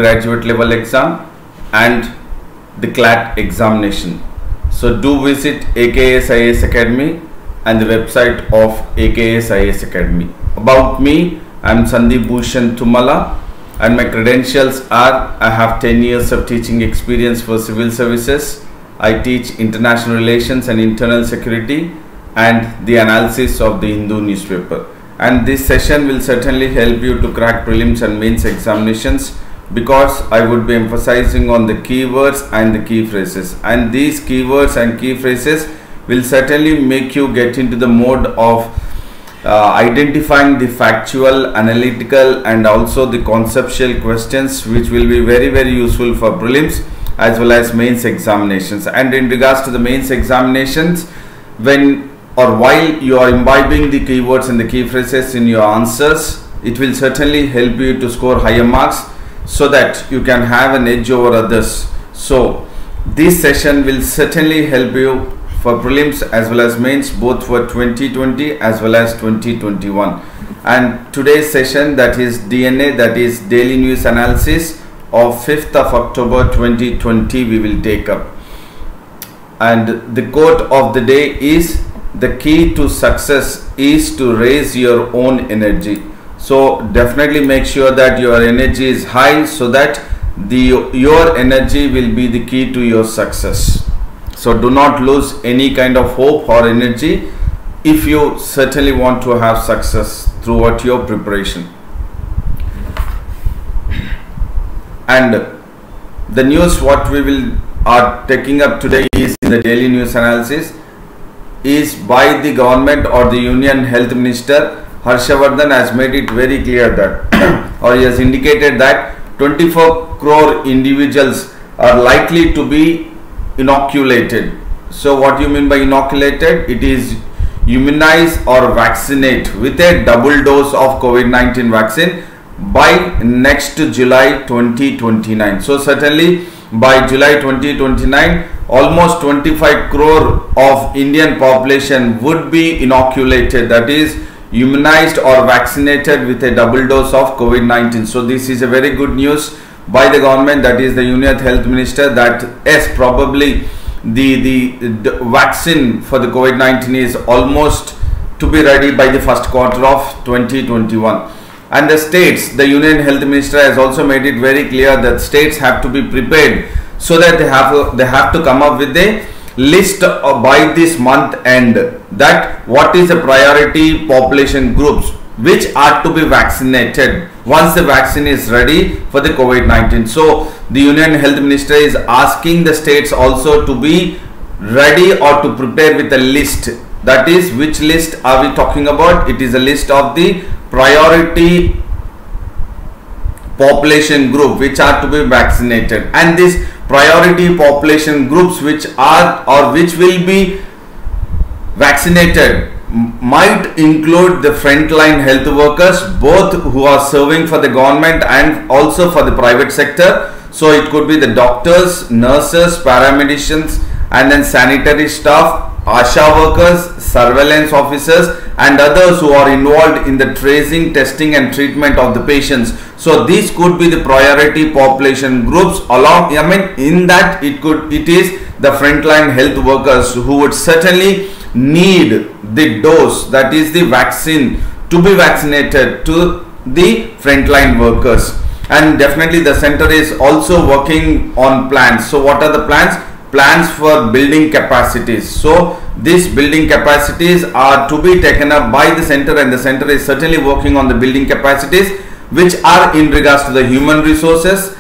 graduate level exam and the CLAT examination. So do visit AKS IAS Academy and the website of AKS IAS Academy. About me, I am Sandeep Bhushan and my credentials are: I have 10 years of teaching experience for civil services. I teach international relations and internal security and the analysis of the Hindu newspaper. And this session will certainly help you to crack prelims and mains examinations, because I would be emphasizing on the keywords and the key phrases, and these keywords and key phrases will certainly make you get into the mode of identifying the factual, analytical and also the conceptual questions, which will be very useful for prelims as well as mains examinations. And in regards to the mains examinations, when or while you are imbibing the keywords and the key phrases in your answers, it will certainly help you to score higher marks so that you can have an edge over others. So this session will certainly help you for prelims as well as mains, both for 2020 as well as 2021. And today's session, that is DNA, that is daily news analysis of 5th of October 2020, we will take up. And the quote of the day is: the key to success is to raise your own energy. So definitely make sure that your energy is high, so that your energy will be the key to your success. So do not lose any kind of hope or energy if you certainly want to have success throughout your preparation. And the news what we are taking up today is in the daily news analysis is by the government or the Union Health Minister. Harshavardhan has made it very clear that or he has indicated that 24 crore individuals are likely to be inoculated. So what do you mean by inoculated? It is immunize or vaccinate with a double dose of COVID-19 vaccine by next July 2029. So certainly by July 2029, almost 25 crore of Indian population would be inoculated, that is immunized or vaccinated with a double dose of COVID-19. So this is a very good news by the government, that is the Union Health Minister, that yes, probably the vaccine for the COVID-19 is almost to be ready by the first quarter of 2021. And the states, the Union Health Minister has also made it very clear that states have to be prepared, so that they have to come up with a list by this month end, that what is the priority population groups which are to be vaccinated once the vaccine is ready for the COVID-19. So the Union Health Minister is asking the states also to be ready or to prepare with a list. That is, which list are we talking about? It is a list of the priority population group which are to be vaccinated, and this priority population groups which are or which will be vaccinated might include the frontline health workers, both who are serving for the government and also for the private sector. So it could be the doctors, nurses, paramedicians and then sanitary staff, ASHA workers, surveillance officers and others who are involved in the tracing, testing and treatment of the patients. So these could be the priority population groups. Along, in that it is the frontline health workers who would certainly need the dose, that is the vaccine, to be vaccinated to the frontline workers. And definitely the center is also working on plans. So what are the plans? Plans for building capacities. So these building capacities are to be taken up by the center, and the center is certainly working on the building capacities which are in regards to the human resources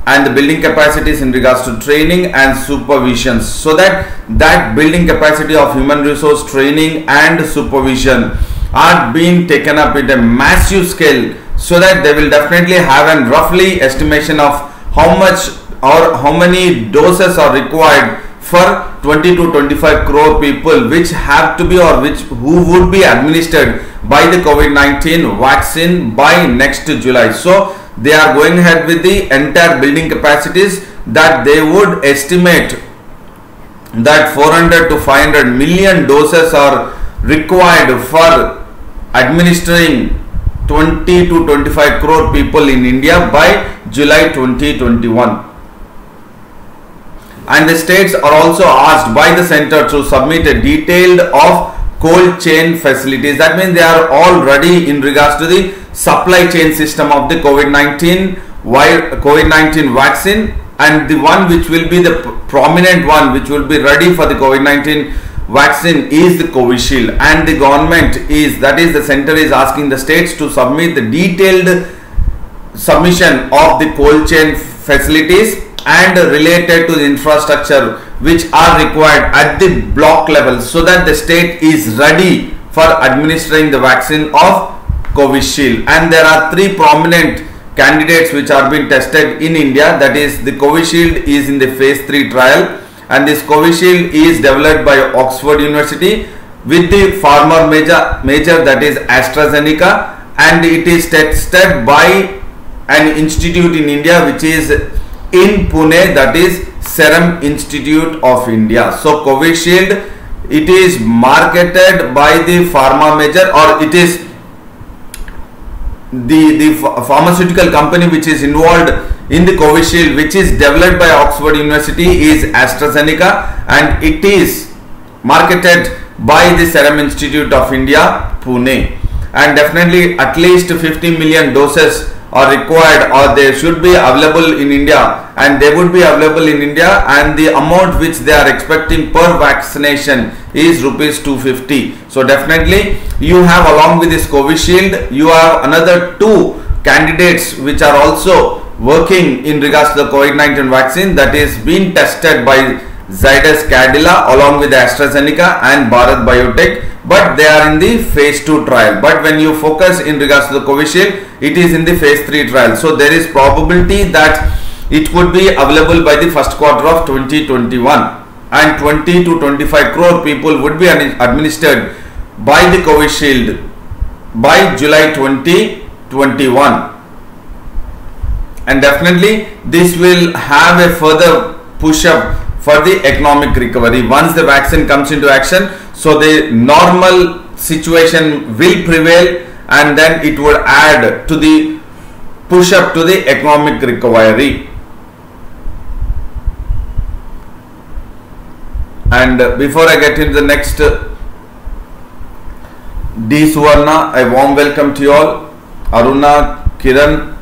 and the building capacities in regards to training and supervision, so that building capacity of human resource training and supervision are being taken up at a massive scale, so that they will definitely have a roughly estimation of how much or how many doses are required for 20 to 25 crore people which have to be or who would be administered by the COVID-19 vaccine by next July. So they are going ahead with the entire building capacities that they would estimate that 400 to 500 million doses are required for administering 20 to 25 crore people in India by July 2021. And the states are also asked by the center to submit a detailed of cold chain facilities. That means they are all ready in regards to the supply chain system of the COVID-19 vaccine, and the one which will be the prominent one which will be ready for the COVID-19 vaccine is the Covishield. And the government is, that is the center is asking the states to submit the detailed submission of the cold chain facilities and related to the infrastructure which are required at the block level, so that the state is ready for administering the vaccine of Covishield. And there are three prominent candidates which are being tested in India. That is, the Covishield is in the phase 3 trial, and this Covishield is developed by Oxford University with the pharma major that is AstraZeneca, and it is tested by an institute in India which is in Pune, that is Serum Institute of India. So Covishield, it is marketed by the pharma major, or it is the pharmaceutical company which is involved in the Covishield, which is developed by Oxford University, is AstraZeneca, and it is marketed by the Serum Institute of India, Pune. And definitely at least 50 million doses are required, or they should be available in India, and they would be available in India, and the amount which they are expecting per vaccination is rupees 250. So definitely you have, along with this Covishield, you have another two candidates which are also working in regards to the COVID-19 vaccine, that is being tested by Zydus Cadila along with AstraZeneca and Bharat Biotech, but they are in the phase 2 trial. But when you focus in regards to the Covishield, it is in the phase 3 trial. So there is probability that it could be available by the first quarter of 2021, and 20 to 25 crore people would be administered by the Covishield by July 2021. And definitely this will have a further push up for the economic recovery once the vaccine comes into action. So the normal situation will prevail, and then it would add to the push up to the economic recovery. And before I get into the next, D. Suvarna, a warm welcome to you all. Aruna, Kiran,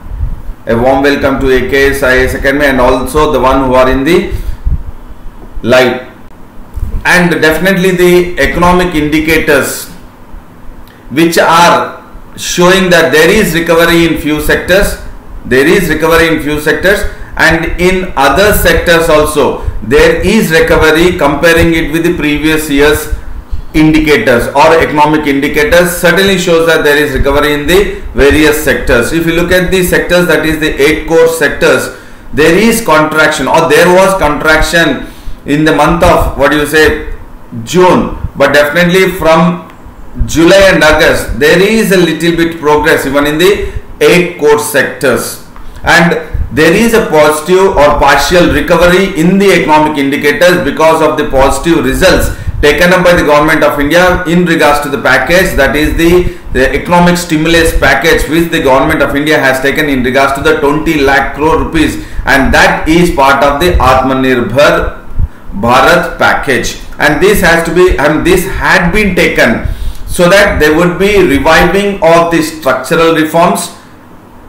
a warm welcome to AKS IAS Academy, and also the one who are in the live. And definitely the economic indicators which are showing that there is recovery in few sectors, and in other sectors also there is recovery, comparing it with the previous year's indicators or economic indicators, certainly shows that there is recovery in the various sectors. If you look at the sectors, that is the 8 core sectors, there is contraction, or there was contraction in the month of June, but definitely from July and August there is a little bit progress even in the 8 core sectors, and there is a positive or partial recovery in the economic indicators because of the positive results taken up by the government of India in regards to the package, that is the economic stimulus package which the government of India has taken in regards to the 20 lakh crore rupees, and that is part of the Atmanirbhar Bharat package. And this has to be, this had been taken so that there would be reviving of the structural reforms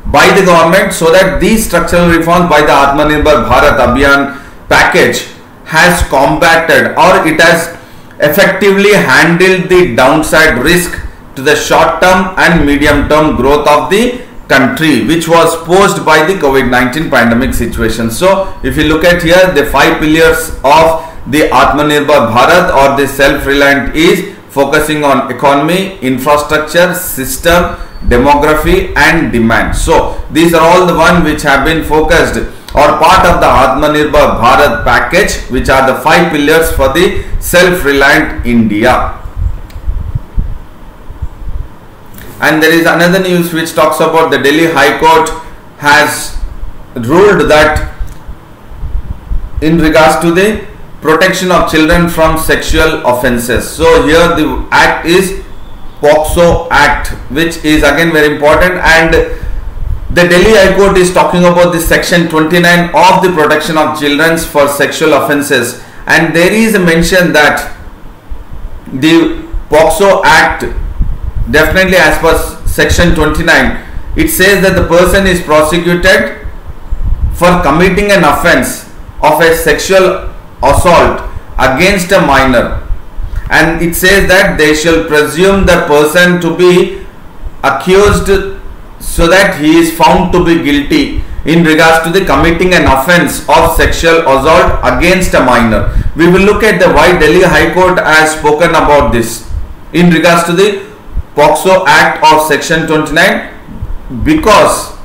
by the government, so that these structural reforms by the Atmanirbhar Bharat Abhiyan package has combated, or it has effectively handled the downside risk to the short term and medium term growth of the country, which was posed by the COVID-19 pandemic situation. So if you look at here, the 5 pillars of the Atmanirbhar Bharat or the self-reliant is focusing on economy, infrastructure, system, demography and demand. So these are all the one which have been focused or part of the Atmanirbhar Bharat package, which are the 5 pillars for the self-reliant India. And there is another news which talks about the Delhi High Court has ruled that in regards to the protection of children from sexual offences. So here the act is POCSO Act, which is again very important, and the Delhi High Court is talking about the section 29 of the protection of children for sexual offences, and there is a mention that the POCSO Act, definitely as per section 29, it says that the person is prosecuted for committing an offence of a sexual assault against a minor, and it says that they shall presume the person to be accused so that he is found to be guilty in regards to the committing an offence of sexual assault against a minor. We will look at the why Delhi High Court has spoken about this in regards to the POCSO Act of section 29, because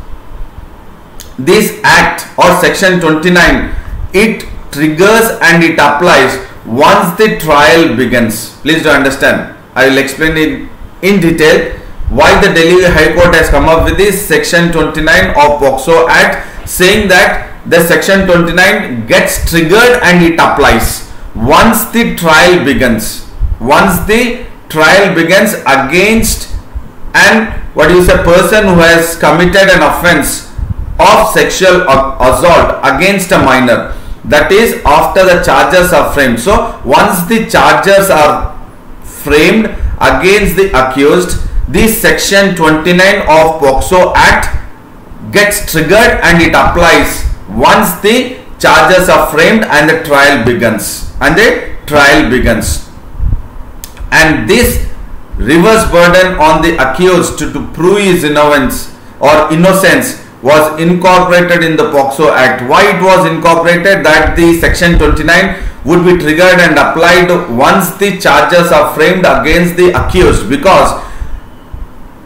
this act or section 29, it triggers and it applies once the trial begins. Please do understand. I will explain it in detail why the Delhi High Court has come up with this section 29 of POCSO Act, saying that the section 29 gets triggered and it applies once the trial begins. Once the trial begins against and person who has committed an offence of sexual assault against a minor, that is after the charges are framed. So once the charges are framed against the accused, this section 29 of POCSO Act gets triggered and it applies once the charges are framed and the trial begins. And this reverse burden on the accused to prove his innocence was incorporated in the POCSO Act. Why it was incorporated? That the section 29 would be triggered and applied once the charges are framed against the accused, because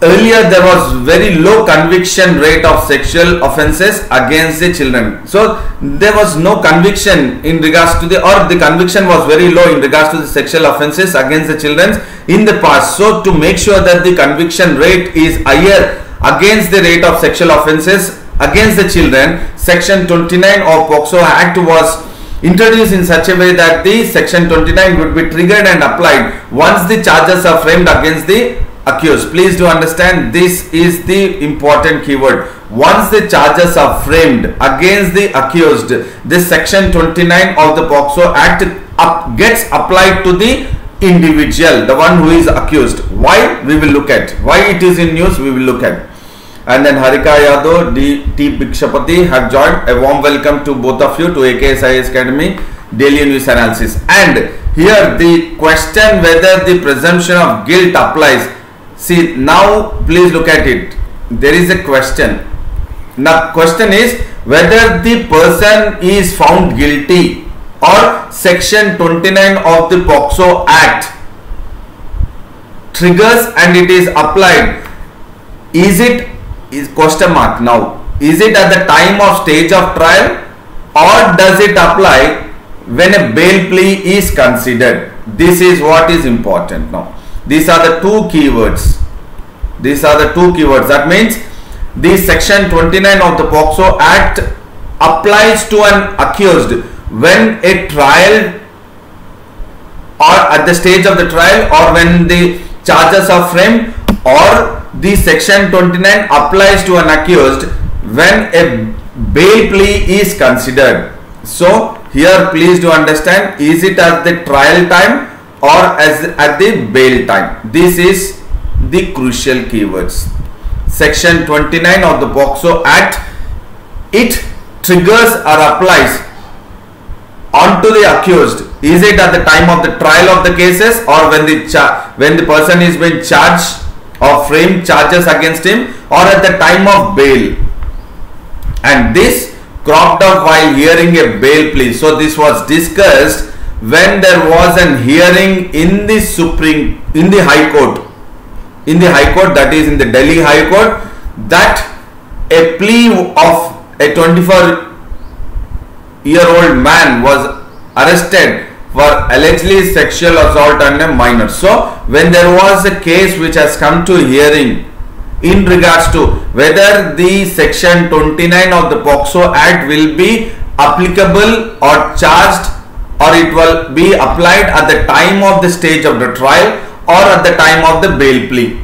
earlier there was very low conviction rate of sexual offences against the children. So there was no conviction in regards to the conviction was very low in regards to the sexual offences against the children in the past. So to make sure that the conviction rate is higher against the rate of sexual offences against the children, section 29 of POCSO Act was introduced in such a way that the section 29 would be triggered and applied once the charges are framed against the accused. Please do understand, this is the important keyword. Once the charges are framed against the accused, this section 29 of the POCSO Act gets applied to the individual, the one who is accused. Why? We will look at. Why it is in news, we will look at. And then Harika Yadav, T. Bhikshapati have joined. A warm welcome to both of you to AKS IAS Academy Daily News Analysis. And here the question whether the presumption of guilt applies. See, now please look at it. There is a question. Now question is whether the person is found guilty or section 29 of the POCSO Act triggers and it is applied. Is question mark now. Is it at the time of stage of trial or does it apply when a bail plea is considered? This is what is important now. These are the two keywords. That means the section 29 of the POCSO Act applies to an accused when a trial or at the stage of the trial or when the charges are framed, or the section 29 applies to an accused when a bail plea is considered. So here please do understand, is it at the trial time or at the bail time? This is the crucial keywords. Section 29 of the POCSO Act, it triggers or applies onto the accused. Is it at the time of the trial of the cases or when the person is being charged or framed charges against him, or at the time of bail? And this cropped up while hearing a bail plea. So this was discussed when there was an hearing in the High Court. In the High Court, that is in the Delhi High Court, that a plea of a 24-year-old man was arrested for allegedly sexual assault on a minor. So when there was a case which has come to hearing in regards to whether the section 29 of the POCSO Act will be applicable or charged, or it will be applied at the time of the stage of the trial or at the time of the bail plea.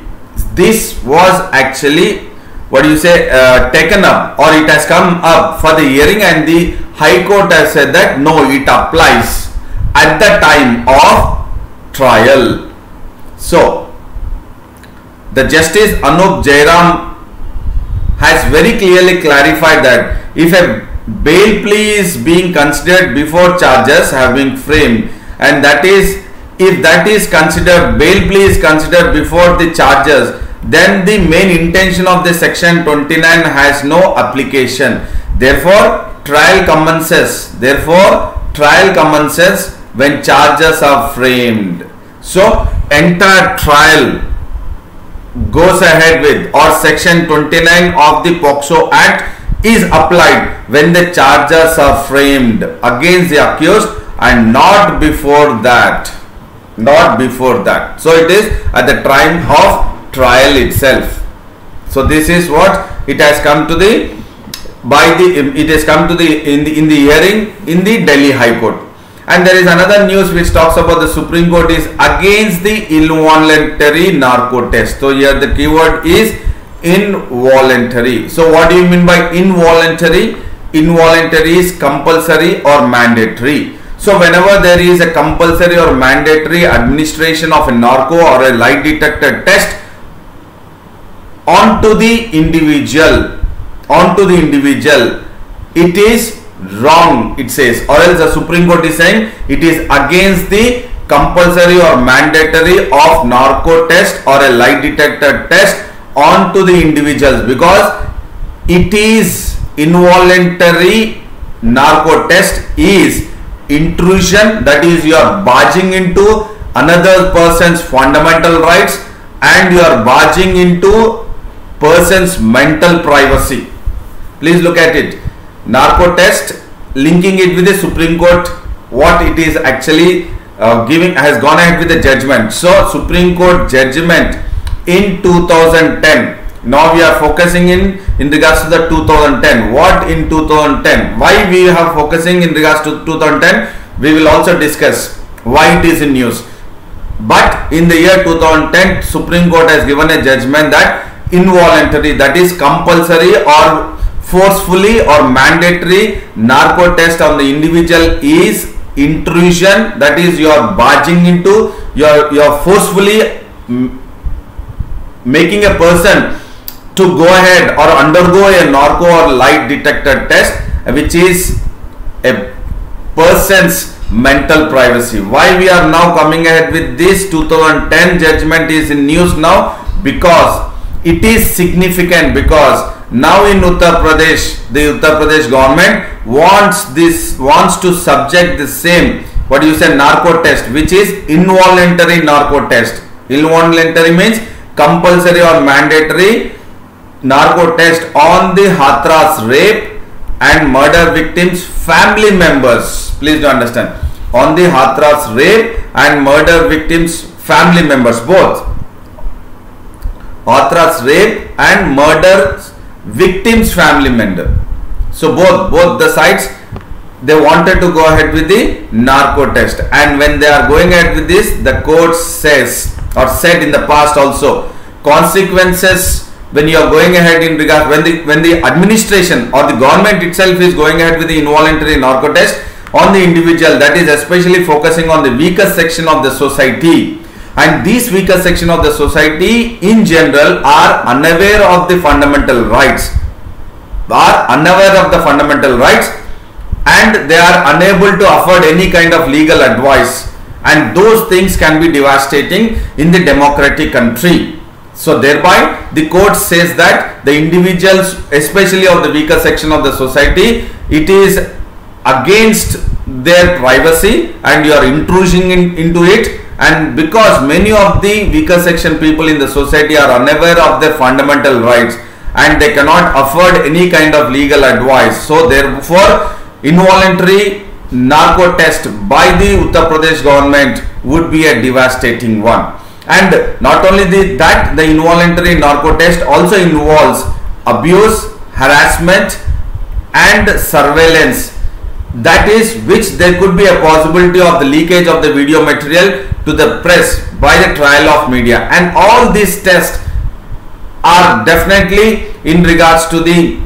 This was actually what do you say, taken up, or it has come up for the hearing, and the High Court has said that no, it applies at the time of trial. So the Justice Anup Jairam has very clearly clarified that if a bail plea is being considered before charges have been framed, and that is, if that is considered, bail plea is considered before the charges, then the main intention of the section 29 has no application. Therefore trial commences when charges are framed. So entire trial goes ahead with, or section 29 of the POCSO Act is applied when the charges are framed against the accused, and not before that. So it is at the time of trial itself. So this is what it has come to the in the hearing in the Delhi High Court. And there is another news which talks about the Supreme Court is against the involuntary narco test. So here the keyword is involuntary. So what do you mean by involuntary? Involuntary is compulsory or mandatory. So whenever there is a compulsory or mandatory administration of a narco or a lie detector test onto the individual, it is wrong, it says, or else the Supreme Court is saying it is against the compulsory or mandatory of narco test or a lie detector test onto the individuals, because it is involuntary narco test is intrusion, that is you are barging into another person's fundamental rights and you are barging into person's mental privacy. Please look at it. Narco test, linking it with the Supreme Court, what it is actually giving, has gone ahead with the judgment. So Supreme Court judgment in 2010. Now we are focusing in regards to the 2010. What in 2010? Why we are focusing in regards to 2010? We will also discuss why it is in news. But in the year 2010, Supreme Court has given a judgment that involuntary, that is compulsory or forcefully or mandatory narco test on the individual is intrusion, that is you are barging into, you are forcefully making a person to go ahead or undergo a narco or lie detector test, which is a person's mental privacy. Why we are now coming ahead with this 2010 judgment is in news now? Because it is significant, because now in Uttar Pradesh, the Uttar Pradesh government wants to subject the same, what do you say, narco test, which is involuntary narco test. Involuntary means compulsory or mandatory narco test on the Hathras rape and murder victims' family members. Please do understand, on the Hathras rape and murder victims' family members, both Hathras rape and murder victims' family member. So both the sides, they wanted to go ahead with the narco test, and when they are going ahead with this, the court says or said in the past also, consequences when you are going ahead in regard, when the administration or the government itself is going ahead with the involuntary narco test on the individual, that is especially focusing on the weaker section of the society, and these weaker section of the society in general are unaware of the fundamental rights, and they are unable to afford any kind of legal advice, and those things can be devastating in the democratic country. So thereby the court says that the individuals, especially of the weaker section of the society, it is against their privacy and you are intruding into it, and because many of the weaker section people in the society are unaware of their fundamental rights and they cannot afford any kind of legal advice, so therefore involuntary narco test by the Uttar Pradesh government would be a devastating one. And not only that, the involuntary narco test also involves abuse, harassment and surveillance, that is which there could be a possibility of the leakage of the video material to the press by the trial of media, and all these tests are definitely in regards to the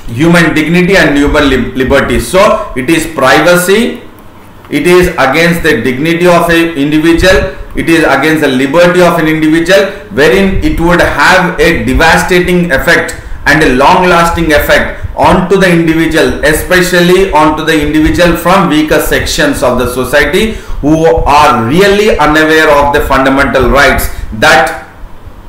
human dignity and human liberty. So it is privacy, it is against the dignity of an individual, it is against the liberty of an individual, wherein it would have a devastating effect and a long lasting effect onto the individual, especially onto the individual from weaker sections of the society who are really unaware of the fundamental rights, that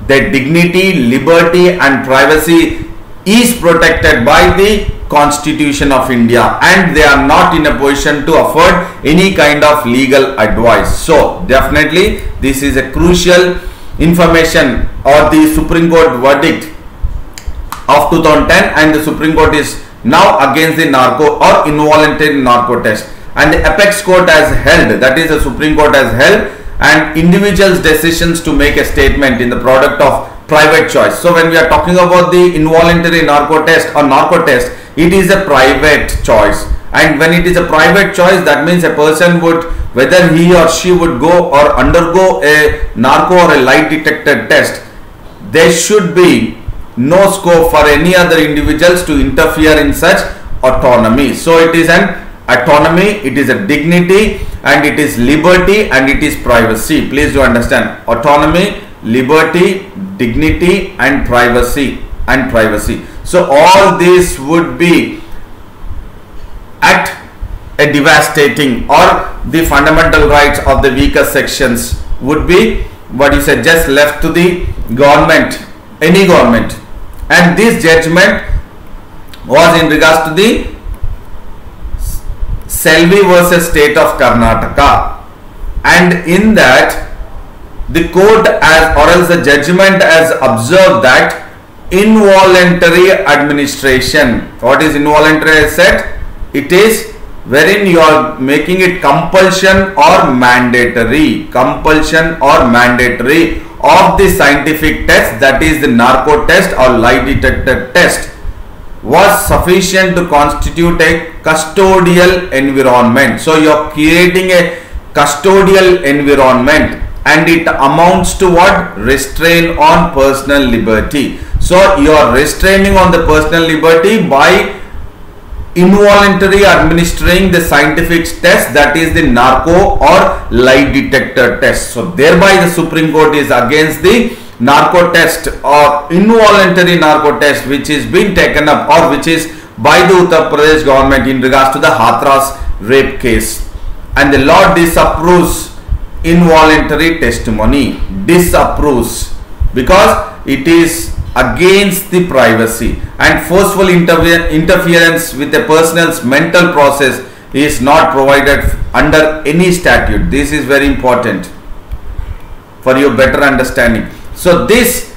their dignity, liberty and privacy is protected by the Constitution of India, and they are not in a position to afford any kind of legal advice. So definitely this is a crucial information, or the Supreme Court verdict of 2010, and the Supreme Court is now against the narco or involuntary narco test, and the apex court has held, that is the Supreme Court has held, and individuals' decisions to make a statement in the product of private choice. So when we are talking about the involuntary narco test or narco test, it is a private choice, and when it is a private choice, that means a person would, whether he or she would go or undergo a narco or a lie detector test, there should be no scope for any other individuals to interfere in such autonomy. So it is an autonomy, it is a dignity, and it is liberty, and it is privacy. Please do understand, autonomy, liberty, dignity and privacy So all this would be at a devastating, or the fundamental rights of the weaker sections would be, what you said, just left to the government, any government. And this judgment was in regards to the Selvi versus State of Karnataka, and in that the court has, or else the judgment has observed that involuntary administration. What is involuntary? I said it is wherein you are making it compulsion or mandatory, of the scientific test, that is the narco test or lie detector test, was sufficient to constitute a custodial environment. So you are creating a custodial environment, and it amounts to what? Restraint on personal liberty. So you are restraining on the personal liberty by involuntarily administering the scientific test, that is the narco or lie detector test. So thereby the Supreme Court is against the narco test or involuntary narco test which is being taken up, or which is by the Uttar Pradesh government in regards to the Hathras rape case, and the law disapproves involuntary testimony, disapproves, because it is against the privacy, and forceful interference with a person's mental process is not provided under any statute. This is very important for your better understanding. So this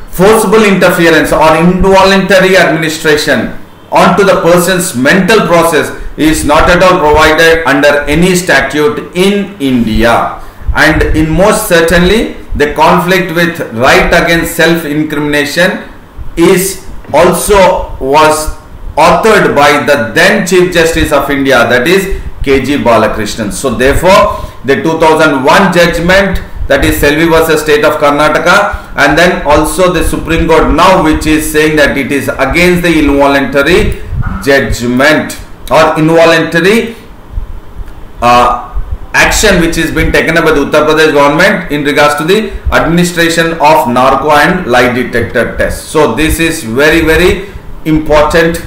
forcible interference or involuntary administration onto the person's mental process is not at all provided under any statute in India. And in most certainly the conflict with right against self-incrimination is also was authored by the then Chief Justice of India, that is K.G. Balakrishnan. So therefore the 2001 judgment, that is Selvi versus State of Karnataka, and then also the Supreme Court now, which is saying that it is against the involuntary judgment or involuntary action which is being taken up by the Uttar Pradesh government in regards to the administration of narco and lie detector tests. So this is very, very important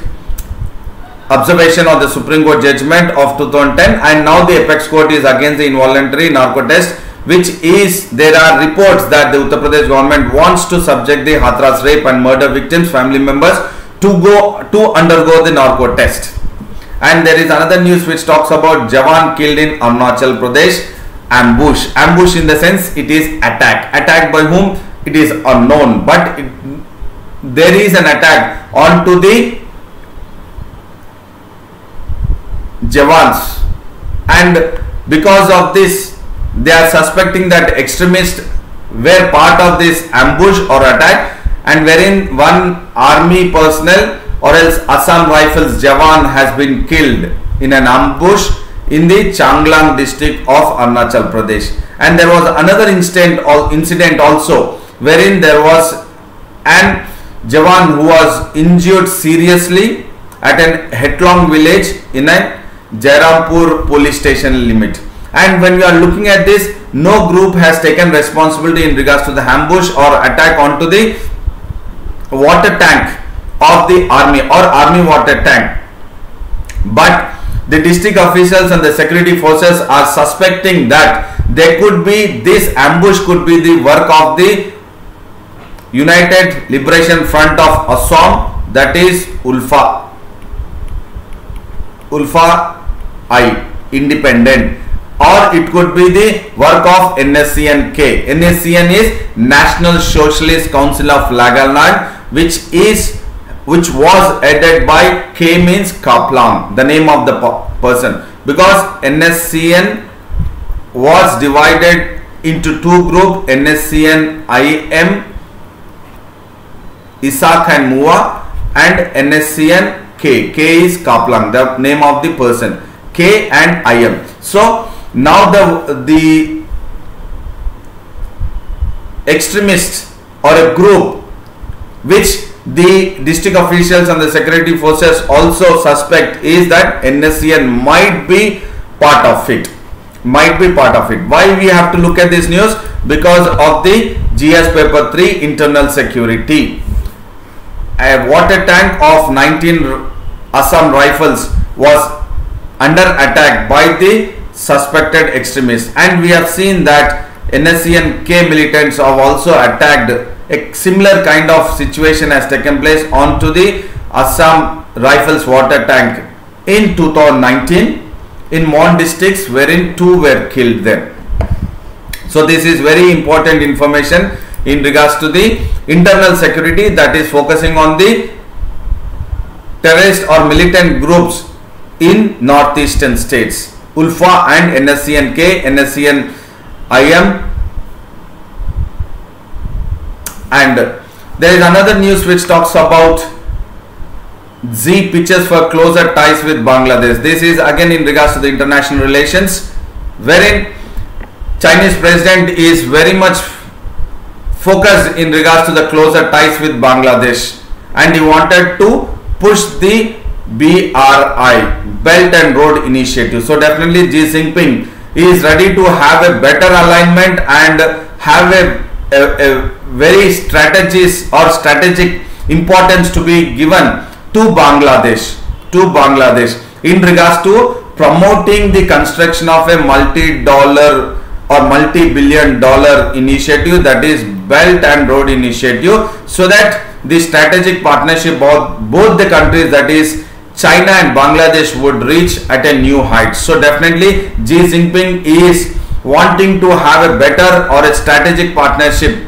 observation of the Supreme Court judgment of 2010, and now the apex court is against the involuntary narco test, which is, there are reports that the Uttar Pradesh government wants to subject the Hathras rape and murder victims' family members to undergo the narco test. And there is another news which talks about Jawan killed in Arunachal Pradesh, ambush in the sense it is attack by whom it is unknown, but there is an attack onto the Jawans, and because of this they are suspecting that extremists were part of this ambush or attack, and wherein one army personnel or else Assam Rifles Jawan has been killed in an ambush in the Changlang district of Arunachal Pradesh. And there was another incident also wherein there was and Jawan who was injured seriously at an headlong village in a Jairampur police station limit. And when we are looking at this, no group has taken responsibility in regards to the ambush or attack onto the water tank of the army or army water tank. But the district officials and the security forces are suspecting that there could be this ambush could be the work of the United Liberation Front of Assam, that is ULFA I independent, or it could be the work of NSCN-K. NSCN is National Socialist Council of Nagaland, which was headed by K means Kaplan, the name of the person, because NSCN was divided into two groups, NSCN IM Isaac and Mua, and NSCN K. K is Kaplan, the name of the person, K and IM. So now the extremists or a group which the district officials and the security forces also suspect is that NSCN might be part of it. Why we have to look at this news? Because of the GS paper 3 internal security. A water tank of 19 Assam rifles was under attack by the suspected extremists, and we have seen that NSCN-K militants have also attacked. A similar kind of situation has taken place onto the Assam Rifles water tank in 2019 in Mon districts, wherein 2 were killed there. So this is very important information in regards to the internal security that is focusing on the terrorist or militant groups in northeastern states, ULFA and NSCN-K, NSCN-IM. And there is another news which talks about Z pitches for closer ties with Bangladesh. This is again in regards to the international relations, wherein Chinese president is very much focused in regards to the closer ties with Bangladesh, and he wanted to push the BRI, Belt and Road Initiative. So definitely Xi Jinping is ready to have a better alignment and have a very strategic importance to be given to Bangladesh in regards to promoting the construction of a multi-dollar or multi-billion-dollar initiative, that is Belt and Road Initiative, so that the strategic partnership of both the countries, that is China and Bangladesh, would reach at a new height. So definitely Xi Jinping is wanting to have a better or a strategic partnership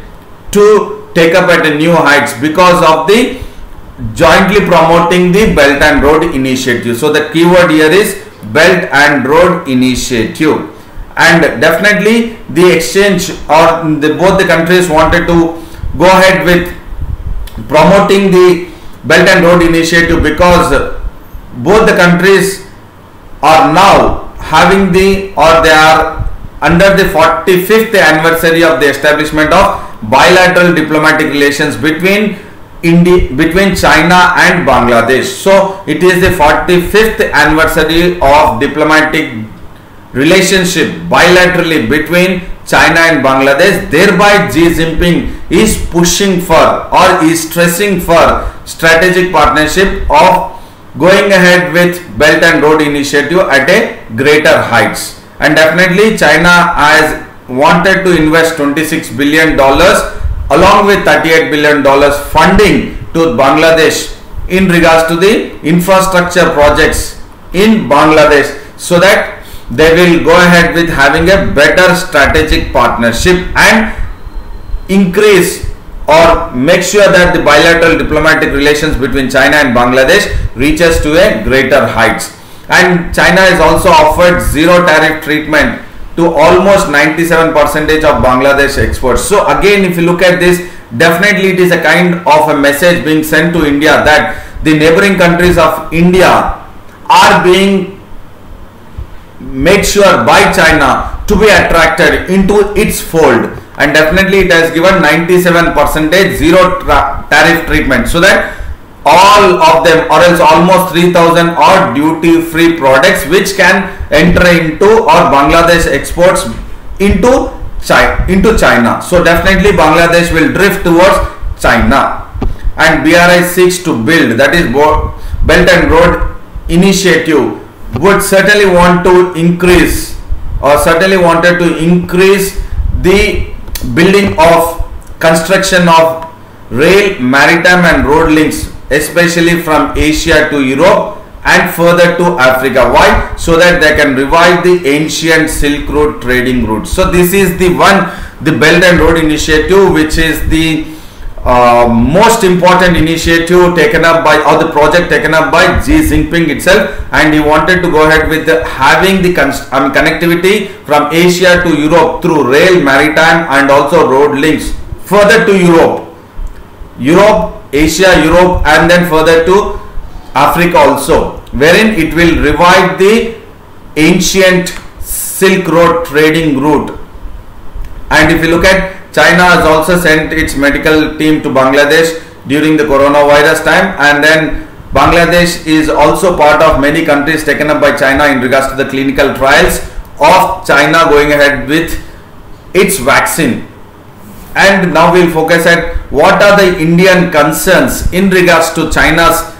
to take up at a new heights because of the jointly promoting the Belt and Road Initiative. So the keyword here is Belt and Road Initiative, and definitely the exchange or both the countries wanted to go ahead with promoting the Belt and Road Initiative because both the countries are now having they are under the 45th anniversary of the establishment of bilateral diplomatic relations between China and Bangladesh. So it is the 45th anniversary of diplomatic relationship bilaterally between China and Bangladesh. Thereby Xi Jinping is pushing for or is stressing for strategic partnership of going ahead with Belt and Road Initiative at a greater heights. And definitely China has wanted to invest $26 billion along with $38 billion funding to Bangladesh in regards to the infrastructure projects in Bangladesh, so that they will go ahead with having a better strategic partnership and increase or make sure that the bilateral diplomatic relations between China and Bangladesh reaches to a greater heights. And China has also offered zero tariff treatment to almost 97% of Bangladesh exports. So again, if you look at this, definitely it is a kind of a message being sent to India that the neighboring countries of India are being made sure by China to be attracted into its fold, and definitely it has given 97% zero tariff treatment, so that all of them, or else almost 3,000 are duty free products which can enter into, or Bangladesh exports into China. So definitely Bangladesh will drift towards China, and BRI seeks to build, that is Belt and Road Initiative would certainly want to increase, or certainly wanted to increase the building of construction of rail, maritime and road links, especially from Asia to Europe and further to Africa. Why? So that they can revive the ancient Silk Road trading routes. So this is the Belt and Road Initiative, which is the most important initiative taken up by, or the project taken up by Xi Jinping itself, and he wanted to go ahead with having the connectivity from Asia to Europe through rail, maritime and also road links further to Europe, Asia, Europe, and then further to Africa also, wherein it will revive the ancient Silk Road trading route. And if you look at, China has also sent its medical team to Bangladesh during the coronavirus time, and then Bangladesh is also part of many countries taken up by China in regards to the clinical trials of China going ahead with its vaccine. And now we'll focus at what are the Indian concerns in regards to China's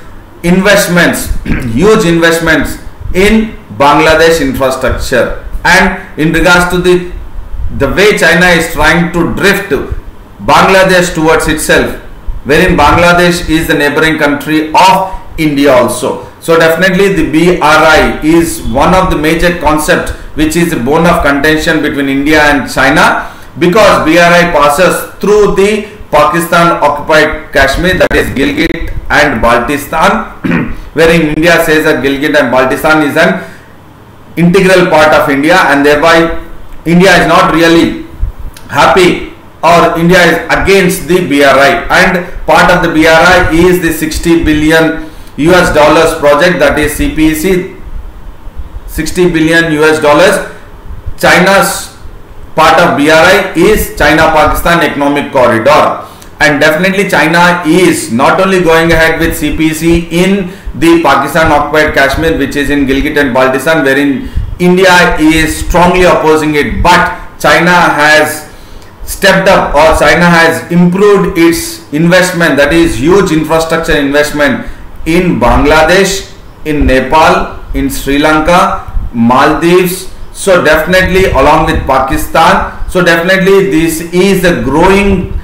investments, huge investments in Bangladesh infrastructure, and in regards to the way China is trying to drift Bangladesh towards itself, wherein Bangladesh is the neighboring country of India also. So definitely the BRI is one of the major concepts which is a bone of contention between India and China, because BRI passes through the Pakistan occupied Kashmir, that is Gilgit and Baltistan, wherein India says that Gilgit and Baltistan is an integral part of India, and thereby India is not really happy, or India is against the BRI, and part of the BRI is the $60 billion project, that is CPEC, $60 billion. China's part of BRI is China-Pakistan Economic Corridor, and definitely China is not only going ahead with CPEC in the Pakistan occupied Kashmir, which is in Gilgit and Baltistan, wherein India is strongly opposing it, but China has stepped up, or China has improved its investment, that is huge infrastructure investment in Bangladesh, in Nepal, in Sri Lanka, Maldives, so definitely along with Pakistan. So definitely this is the growing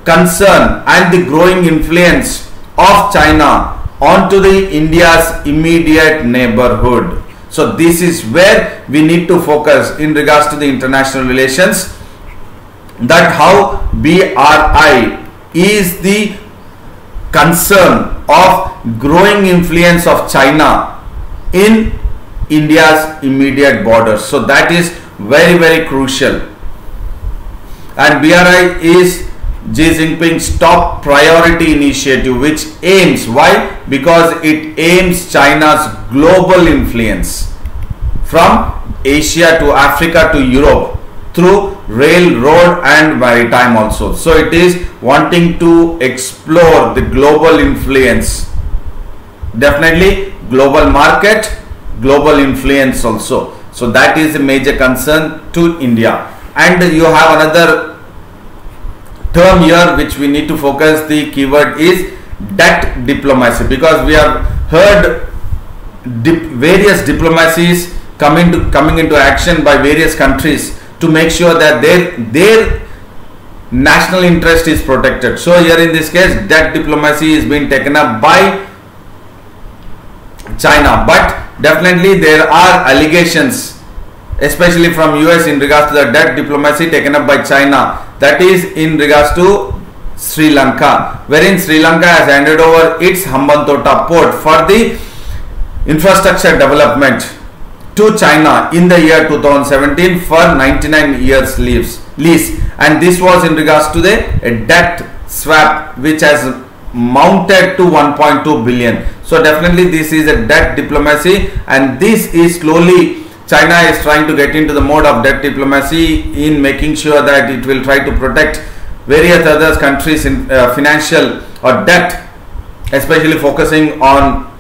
concern and the growing influence of China onto the India's immediate neighborhood. So this is where we need to focus in regards to the international relations, that how BRI is the concern of growing influence of China in India's immediate borders. So that is very, very crucial. And BRI is Xi Jinping's top priority initiative, which aims, why? Because it aims China's global influence from Asia to Africa to Europe through rail, road and maritime also. So it is wanting to explore the global influence, definitely global market, global influence also. So that is a major concern to India. And you have another term here which we need to focus, the keyword is debt diplomacy, because we have heard various diplomacies coming into action by various countries to make sure that their national interest is protected. So here in this case, debt diplomacy is being taken up by China, but definitely there are allegations, especially from US, in regards to the debt diplomacy taken up by China, that is in regards to Sri Lanka, wherein Sri Lanka has handed over its Hambantota port for the infrastructure development to China in the year 2017 for 99 years lease, and this was in regards to the debt swap which has mounted to 1.2 billion. So definitely this is a debt diplomacy, and this is slowly China is trying to get into the mode of debt diplomacy in making sure that it will try to protect various other countries in financial or debt, especially focusing on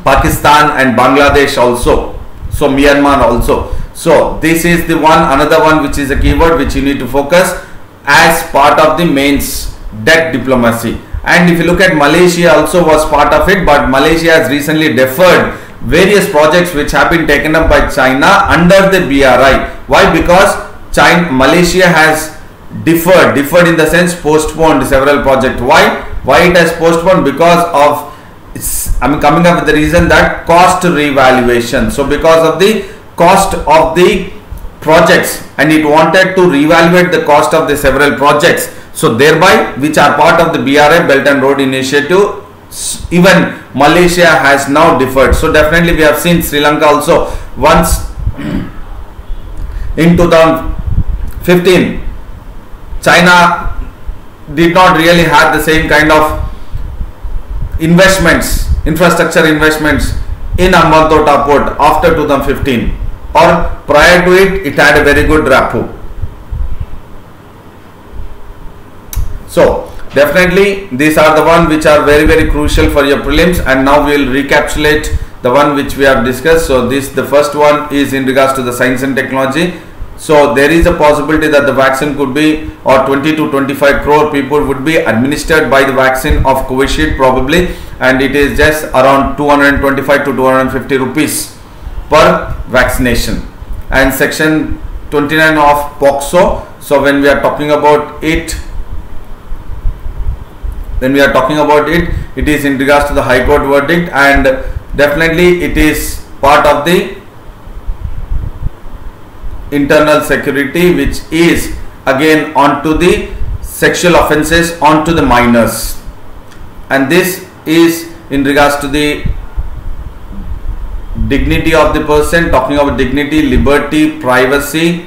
Pakistan and Bangladesh also, so Myanmar also. So this is the one, another one which is a keyword which you need to focus as part of the mains, debt diplomacy. And if you look at Malaysia also was part of it, but Malaysia has recently deferred various projects which have been taken up by China under the BRI. Why? Because Malaysia has deferred in the sense postponed several projects. Why it has postponed? Because of, I'm coming up with the reason that cost revaluation. So because of the cost of the projects, and it wanted to reevaluate the cost of the several projects, so thereby which are part of the BRI, Belt and Road Initiative, even Malaysia has now deferred. So definitely we have seen Sri Lanka also once in 2015 China did not really have the same kind of investments, infrastructure investments in Muthoot port after 2015, or prior to it, it had a very good rapport. So definitely these are the one which are very, very crucial for your prelims, and now we will recapitulate the one which we have discussed. So the first one is in regards to the science and technology. So there is a possibility that the vaccine could be, or 20 to 25 crore people would be administered by the vaccine of Covishield probably, and it is just around 225 to 250 rupees per vaccination. And section 29 of POXO, so when we are talking about it, it is in regards to the High Court verdict, and definitely it is part of the internal security, which is again onto the sexual offences onto the minors, and this is in regards to the dignity of the person, talking about dignity, liberty, privacy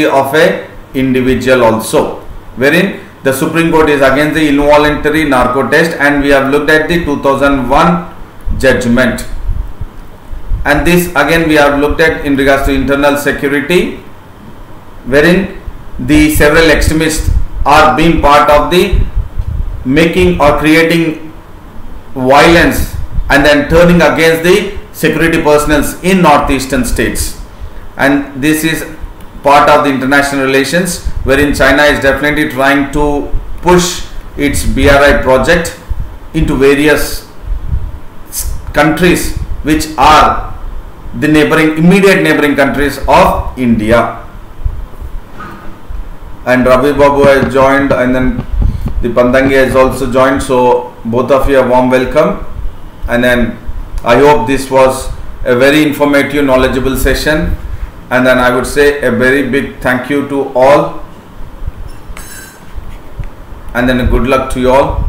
of a individual also, wherein the Supreme Court is against the involuntary narco test, and we have looked at the 2001 judgment. And this again we have looked at in regards to internal security, wherein the several extremists are being part of the making or creating violence and then turning against the security personnel in northeastern states. And this is part of the international relations, wherein China is definitely trying to push its BRI project into various countries which are the immediate neighboring countries of India. And Ravi Babu has joined, and then the Pandangi has also joined, so both of you are warm welcome. And then I hope this was a very informative, knowledgeable session, and then I would say a very big thank you to all, and then a good luck to you all.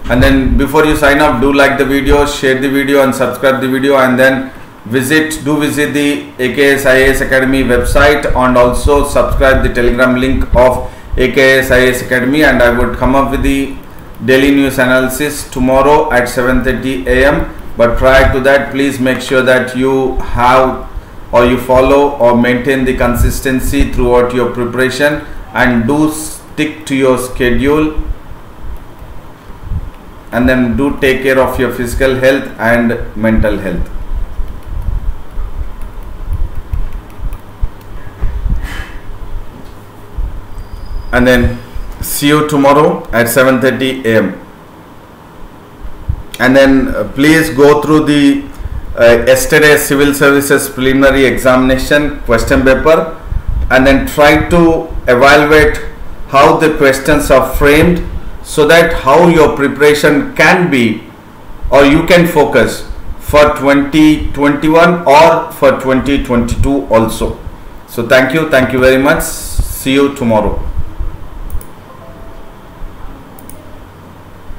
And then before you sign off, do like the video, share the video and subscribe the video, and then visit the AKS IAS Academy website, and also subscribe the Telegram link of AKS IAS Academy, and I would come up with the daily news analysis tomorrow at 7:30 AM. But prior to that, please make sure that you have or you follow or maintain the consistency throughout your preparation, and do stick to your schedule, and then do take care of your physical health and mental health. And then see you tomorrow at 7:30 AM. And then please go through the yesterday's civil services preliminary examination question paper, and then try to evaluate how the questions are framed, so that how your preparation can be, or you can focus for 2021 or for 2022 also. So thank you very much. See you tomorrow.